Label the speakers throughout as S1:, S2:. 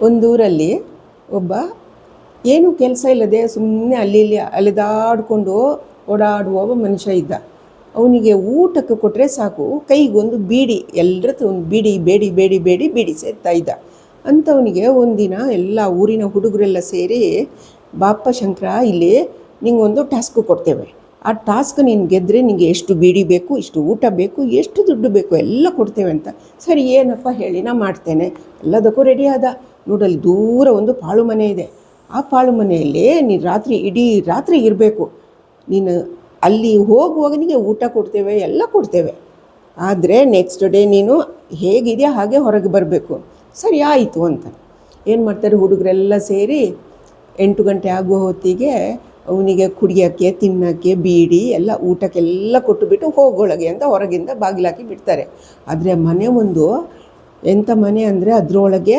S1: ಒಂದೂರಲ್ಲಿ ಒಬ್ಬ ಏನೂ ಕೆಲಸ ಇಲ್ಲದೆ ಸುಮ್ಮನೆ ಅಲ್ಲಿ ಇಲ್ಲಿ ಅಲೆದಾಡಿಕೊಂಡು ಓಡಾಡುವ ಮನುಷ್ಯ ಇದ್ದ. ಅವನಿಗೆ ಊಟಕ್ಕೆ ಕೊಟ್ಟರೆ ಸಾಕು, ಕೈಗೊಂದು ಬೀಡಿ, ಎಲ್ಲರ ಹತ್ರ ಒಂದು ಬೀಡಿ ಸೇರ್ತಾ ಇದ್ದ. ಅಂಥವನಿಗೆ ಒಂದಿನ ಎಲ್ಲ ಊರಿನ ಹುಡುಗರೆಲ್ಲ ಸೇರಿ, ಬಾಪ ಶಂಕರ, ಇಲ್ಲಿ ನಿಂಗೊಂದು ಟಾಸ್ಕ್ ಕೊಡ್ತೇವೆ, ಆ ಟಾಸ್ಕ್ ನೀನು ಗೆದ್ದರೆ ನಿನಗೆ ಎಷ್ಟು ಬೀಡಿ ಬೇಕು, ಇಷ್ಟು ಊಟ ಬೇಕು, ಎಷ್ಟು ದುಡ್ಡು ಬೇಕು ಎಲ್ಲ ಕೊಡ್ತೇವೆ ಅಂತ. ಸರಿ ಏನಪ್ಪ ಹೇಳಿ, ನಾ ಮಾಡ್ತೇನೆ. ಎಲ್ಲದಕ್ಕೂ ರೆಡಿ ಆದ. ನೋಡಲ್ಲಿ ದೂರ ಒಂದು ಪಾಳು ಮನೆ ಇದೆ. ಆ ಪಾಳು ಮನೆಯಲ್ಲಿ ನೀನು ಇಡೀ ರಾತ್ರಿ ಇರಬೇಕು. ನೀನು ಅಲ್ಲಿ ಹೋಗುವಾಗನಿಗೆ ಊಟ ಕೊಡ್ತೇವೆ, ಎಲ್ಲ ಕೊಡ್ತೇವೆ. ಆದರೆ ನೆಕ್ಸ್ಟ್ ಡೇ ನೀನು ಹೇಗಿದೆಯಾ ಹಾಗೆ ಹೊರಗೆ ಬರಬೇಕು. ಸರಿ ಆಯಿತು ಅಂತ ಏನು ಮಾಡ್ತಾರೆ, ಹುಡುಗರೆಲ್ಲ ಸೇರಿ 8 ಗಂಟೆ ಆಗುವ ಹೊತ್ತಿಗೆ ಅವನಿಗೆ ಕುಡಿಯೋಕ್ಕೆ, ತಿನ್ನೋಕ್ಕೆ, ಬೀಡಿ ಎಲ್ಲ ಊಟಕ್ಕೆಲ್ಲ ಕೊಟ್ಟುಬಿಟ್ಟು ಹೋಗೊಳಗೆ ಅಂತ ಹೊರಗಿಂದ ಬಾಗಿಲಾಕಿ ಬಿಡ್ತಾರೆ. ಆದರೆ ಮನೆ ಒಂದು ಎಂಥ ಮನೆ ಅಂದರೆ ಅದರೊಳಗೆ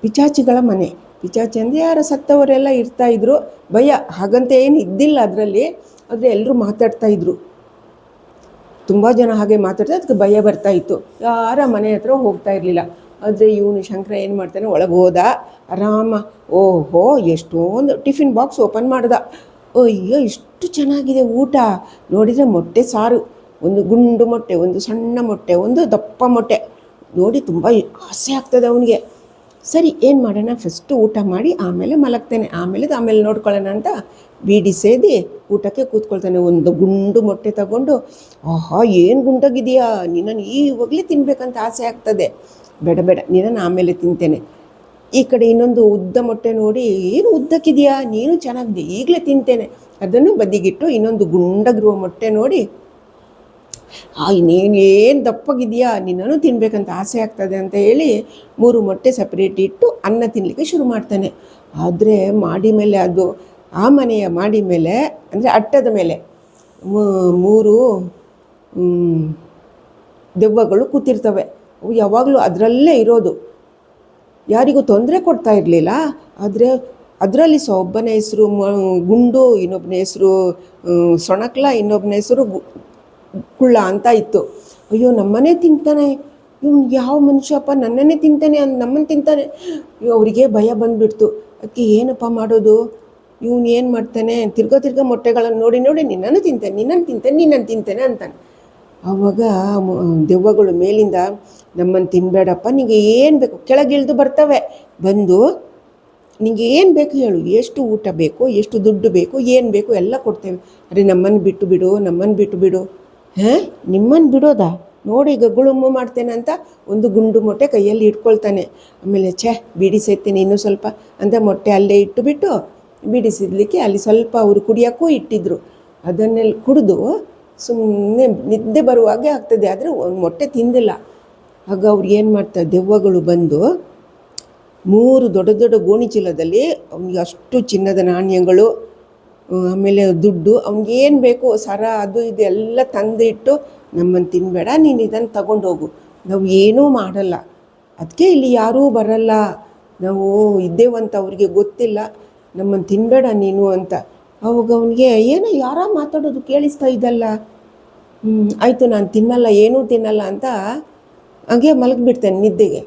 S1: ಪಿಚಾಚಿಗಳ ಮನೆ. ಪಿಚಾಚಿ ಅಂದರೆ ಯಾರು ಸತ್ತವರೆಲ್ಲ ಇರ್ತಾಯಿದ್ರು. ಭಯ ಹಾಗಂತ ಏನು ಇದ್ದಿಲ್ಲ ಅದರಲ್ಲಿ, ಆದರೆ ಎಲ್ಲರೂ ಮಾತಾಡ್ತಾಯಿದ್ರು. ತುಂಬ ಜನ ಹಾಗೆ ಮಾತಾಡ್ತಾ, ಅದಕ್ಕೆ ಭಯ ಬರ್ತಾಯಿತ್ತು. ಯಾರ ಮನೆ ಹತ್ರ ಹೋಗ್ತಾ ಇರಲಿಲ್ಲ. ಆದರೆ ಇವನು ಶಂಕರ ಏನು ಮಾಡ್ತಾನೆ, ಒಳಗೆ ಹೋದ ಆರಾಮ. ಓಹೋ, ಎಷ್ಟೊಂದು ಟಿಫಿನ್ ಬಾಕ್ಸ್ ಓಪನ್ ಮಾಡ್ದ. ಅಯ್ಯೋ, ಇಷ್ಟು ಚೆನ್ನಾಗಿದೆ ಊಟ. ನೋಡಿದರೆ ಮೊಟ್ಟೆ ಸಾರು, ಒಂದು ಗುಂಡು ಮೊಟ್ಟೆ, ಒಂದು ಸಣ್ಣ ಮೊಟ್ಟೆ, ಒಂದು ದಪ್ಪ ಮೊಟ್ಟೆ. ನೋಡಿ ತುಂಬ ಆಸೆ ಆಗ್ತದೆ ಅವನಿಗೆ. ಸರಿ ಏನು ಮಾಡೋಣ, ಫಸ್ಟು ಊಟ ಮಾಡಿ ಆಮೇಲೆ ಮಲಗ್ತೇನೆ, ಆಮೇಲೆ ನೋಡ್ಕೊಳ್ಳೋಣ ಅಂತ ಬೀಡಿ ಸೇದಿ ಊಟಕ್ಕೆ ಕೂತ್ಕೊಳ್ತಾನೆ. ಒಂದು ಗುಂಡು ಮೊಟ್ಟೆ ತಗೊಂಡು, ಆಹಾ ಏನು ಗುಂಡಾಗಿದೆಯಾ, ನಿನ್ನನ್ನು ಈವಾಗಲೇ ತಿನ್ನಬೇಕಂತ ಆಸೆ ಆಗ್ತದೆ. ಬೇಡ ನಿನ್ನನ್ನು ಆಮೇಲೆ ತಿಂತೇನೆ. ಈ ಕಡೆ ಇನ್ನೊಂದು ಉದ್ದ ಮೊಟ್ಟೆ ನೋಡಿ, ಏನು ಉದ್ದಕ್ಕಿದೆಯಾ, ನೀನು ಚೆನ್ನಾಗಿದೆ, ಈಗಲೇ ತಿಂತೇನೆ. ಅದನ್ನು ಬದಿಗಿಟ್ಟು ಇನ್ನೊಂದು ಗುಂಡಗಿರುವ ಮೊಟ್ಟೆ ನೋಡಿ, ನೀನು ಏನು ದಪ್ಪಗಿದೆಯಾ, ನಿನ್ನನ್ನು ತಿನ್ನಬೇಕಂತ ಆಸೆ ಆಗ್ತದೆ ಅಂತ ಹೇಳಿ 3 ಮೊಟ್ಟೆ ಸಪ್ರೇಟ್ ಇಟ್ಟು ಅನ್ನ ತಿನ್ನಲಿಕ್ಕೆ ಶುರು ಮಾಡ್ತಾನೆ. ಆದರೆ ಮಾಡಿ ಮೇಲೆ, ಅದು ಆ ಮನೆಯ ಮಾಡಿ ಮೇಲೆ ಅಂದರೆ ಅಟ್ಟದ ಮೇಲೆ 3 ದೆವ್ವಗಳು ಕೂತಿರ್ತವೆ. ಅವು ಯಾವಾಗಲೂ ಅದರಲ್ಲೇ ಇರೋದು, ಯಾರಿಗೂ ತೊಂದರೆ ಕೊಡ್ತಾ ಇರಲಿಲ್ಲ. ಆದರೆ ಅದರಲ್ಲಿ ಸಹ ಒಬ್ಬನ ಹೆಸರು ಗುಂಡು, ಇನ್ನೊಬ್ಬನ ಹೆಸರು ಸೊಣಕ್ಲ, ಇನ್ನೊಬ್ಬನ ಹೆಸರು ಕುಳ್ಳ ಅಂತ ಇತ್ತು. ಅಯ್ಯೋ, ನಮ್ಮನ್ನೇ ತಿಂತಾನೆ ಇವನು, ಯಾವ ಮನುಷ್ಯಪ್ಪ ನನ್ನನ್ನೇ ತಿಂತಾನೆ, ನಮ್ಮನ್ನು ತಿಂತಾನೆ. ಅವರಿಗೆ ಭಯ ಬಂದುಬಿಡ್ತು. ಅದಕ್ಕೆ ಏನಪ್ಪ ಮಾಡೋದು, ಇವನು ಏನು ಮಾಡ್ತಾನೆ, ತಿರ್ಗ ಮೊಟ್ಟೆಗಳನ್ನು ನೋಡಿ ನಿನ್ನನ್ನು ತಿಂತೇನೆ ಅಂತಾನೆ. ಆವಾಗ ದೆವ್ವಗಳು ಮೇಲಿಂದ, ನಮ್ಮನ್ನು ತಿನ್ನಬೇಡಪ್ಪ, ನಿನಗೆ ಏನು ಬೇಕು, ಕೆಳಗಿಳಿದು ಬರ್ತವೆ. ಬಂದು ನಿನಗೆ ಏನು ಬೇಕು ಹೇಳು, ಎಷ್ಟು ಊಟ ಬೇಕು, ಎಷ್ಟು ದುಡ್ಡು ಬೇಕು, ಏನು ಬೇಕು ಎಲ್ಲ ಕೊಡ್ತೇವೆ. ಅರೆ ನಮ್ಮನ್ನು ಬಿಟ್ಟು ಬಿಡು. ನಿಮ್ಮನ್ನು ಬಿಡೋದಾ, ನೋಡಿ ಈಗ ಗುಳುಮು ಮಾಡ್ತೇನೆ ಅಂತ ಒಂದು ಗುಂಡು ಮೊಟ್ಟೆ ಕೈಯಲ್ಲಿ ಇಟ್ಕೊಳ್ತಾನೆ. ಆಮೇಲೆ ಬೀಡಿ ಸೇರ್ತೇನೆ ಇನ್ನೂ ಸ್ವಲ್ಪ ಅಂತ ಮೊಟ್ಟೆ ಅಲ್ಲೇ ಇಟ್ಟುಬಿಟ್ಟು, ಬೀಡಿ ಸಿದಲಿಕ್ಕೆ ಅಲ್ಲಿ ಸ್ವಲ್ಪ ಅವರು ಕುಡಿಯೋಕ್ಕೂ ಇಟ್ಟಿದ್ರು. ಅದನ್ನೆಲ್ಲ ಕುಡಿದು ಸುಮ್ಮನೆ ನಿದ್ದೆ ಬರುವಾಗೆ ಆಗ್ತದೆ. ಆದರೆ ಒಂದು ಮೊಟ್ಟೆ ತಿಂದಿಲ್ಲ. ಆಗ ಅವ್ರು ಏನು ಮಾಡ್ತಾರೆ, ದೆವ್ವಗಳು ಬಂದು 3 ದೊಡ್ಡ ಗೋಣಿ ಚೀಲದಲ್ಲಿ ಅವನಿಗೆ ಅಷ್ಟು ಚಿನ್ನದ ನಾಣ್ಯಗಳು, ಆಮೇಲೆ ದುಡ್ಡು, ಅವ್ನಿಗೇನು ಬೇಕು ಸರ ಅದು ಇದು ಎಲ್ಲ ತಂದು ಇಟ್ಟು, ನಮ್ಮನ್ನು ತಿನ್ನಬೇಡ, ನೀನು ಇದನ್ನು ತಗೊಂಡೋಗು, ನಾವು ಏನೂ ಮಾಡಲ್ಲ, ಅದಕ್ಕೆ ಇಲ್ಲಿ ಯಾರೂ ಬರಲ್ಲ, ನಾವು ಇದ್ದೇವಂತ ಅವ್ರಿಗೆ ಗೊತ್ತಿಲ್ಲ, ನಮ್ಮನ್ನು ತಿನ್ನಬೇಡ ನೀನು ಅಂತ. ಅವಾಗ ಅವನಿಗೆ ಏನೋ ಯಾರ ಮಾತಾಡೋದು ಕೇಳಿಸ್ತಾ ಇದ್ದಲ್ಲ. ಆಯಿತು, ನಾನು ತಿನ್ನಲ್ಲ, ಏನೂ ತಿನ್ನಲ್ಲ ಅಂತ ಹಾಗೆ ಮಲಗಿಬಿಡ್ತಾನೆ ನಿದ್ದೆಗೆ.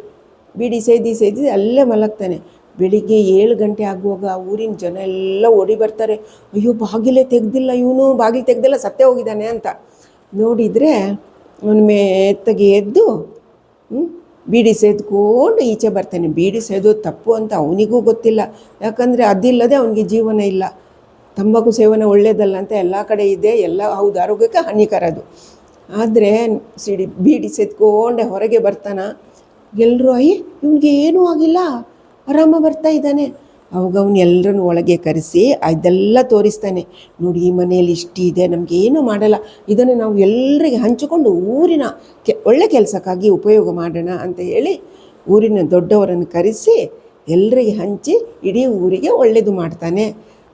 S1: ಬೀಡಿ ಸೇದಿ ಅಲ್ಲೇ ಮಲಗ್ತಾನೆ. ಬೆಳಿಗ್ಗೆ 7 ಗಂಟೆ ಆಗುವಾಗ ಊರಿನ ಜನ ಎಲ್ಲ ಓಡಿ ಬರ್ತಾರೆ. ಅಯ್ಯೋ, ಬಾಗಿಲೇ ತೆಗೆದಿಲ್ಲ ಇವನು, ಬಾಗಿಲು ತೆಗೆದಿಲ್ಲ, ಸತ್ತೇ ಹೋಗಿದ್ದಾನೆ ಅಂತ. ನೋಡಿದರೆ ಅವನ ಮೆತ್ತಗೆ ಎದ್ದು ಬೀಡಿ ಸೇದ್ಕೊಂಡು ಈಚೆ ಬರ್ತಾನೆ. ಬೀಡಿ ಸೇದೋದು ತಪ್ಪು ಅಂತ ಅವನಿಗೂ ಗೊತ್ತಿಲ್ಲ, ಯಾಕಂದರೆ ಅದಿಲ್ಲದೆ ಅವನಿಗೆ ಜೀವನ ಇಲ್ಲ. ತಂಬಾಕು ಸೇವನೆ ಒಳ್ಳೆಯದಲ್ಲ ಅಂತ ಎಲ್ಲ ಕಡೆ ಇದೆ, ಎಲ್ಲ ಹೌದು, ಆರೋಗ್ಯಕ್ಕೆ ಹಾನಿಕರ ಅದು. ಆದರೆ ಬೀಡಿ ಸೇದ್ಕೊಂಡೆ ಹೊರಗೆ ಬರ್ತಾನ. ಎಲ್ಲರೂ ಇವನಿಗೆ ಏನೂ ಆಗಿಲ್ಲ, ಆರಾಮ ಬರ್ತಾ ಇದ್ದಾನೆ. ಅವಾಗ ಅವನು ಎಲ್ಲರನ್ನು ಒಳಗೆ ಕರೆಸಿ ಅದೆಲ್ಲ ತೋರಿಸ್ತಾನೆ. ನೋಡಿ, ಈ ಮನೆಯಲ್ಲಿ ಇಷ್ಟಿದೆ, ನಮಗೇನು ಮಾಡಲ್ಲ, ಇದನ್ನು ನಾವು ಎಲ್ಲರಿಗೆ ಹಂಚಿಕೊಂಡು ಊರಿನ ಒಳ್ಳೆ ಕೆಲಸಕ್ಕಾಗಿ ಉಪಯೋಗ ಮಾಡೋಣ ಅಂತ ಹೇಳಿ ಊರಿನ ದೊಡ್ಡವರನ್ನು ಕರೆಸಿ ಎಲ್ಲರಿಗೆ ಹಂಚಿ ಇಡೀ ಊರಿಗೆ ಒಳ್ಳೆಯದು ಮಾಡ್ತಾನೆ.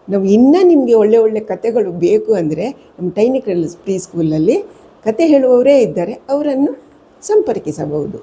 S1: ನಾವು ಇನ್ನೂ ನಿಮಗೆ ಒಳ್ಳೆ ಕಥೆಗಳು ಬೇಕು ಅಂದರೆ ನಮ್ಮ ಟೈನಿ ಪ್ರೀ ಸ್ಕೂಲಲ್ಲಿ ಕತೆ ಹೇಳುವವರೇ ಇದ್ದಾರೆ, ಅವರನ್ನು ಸಂಪರ್ಕಿಸಬಹುದು.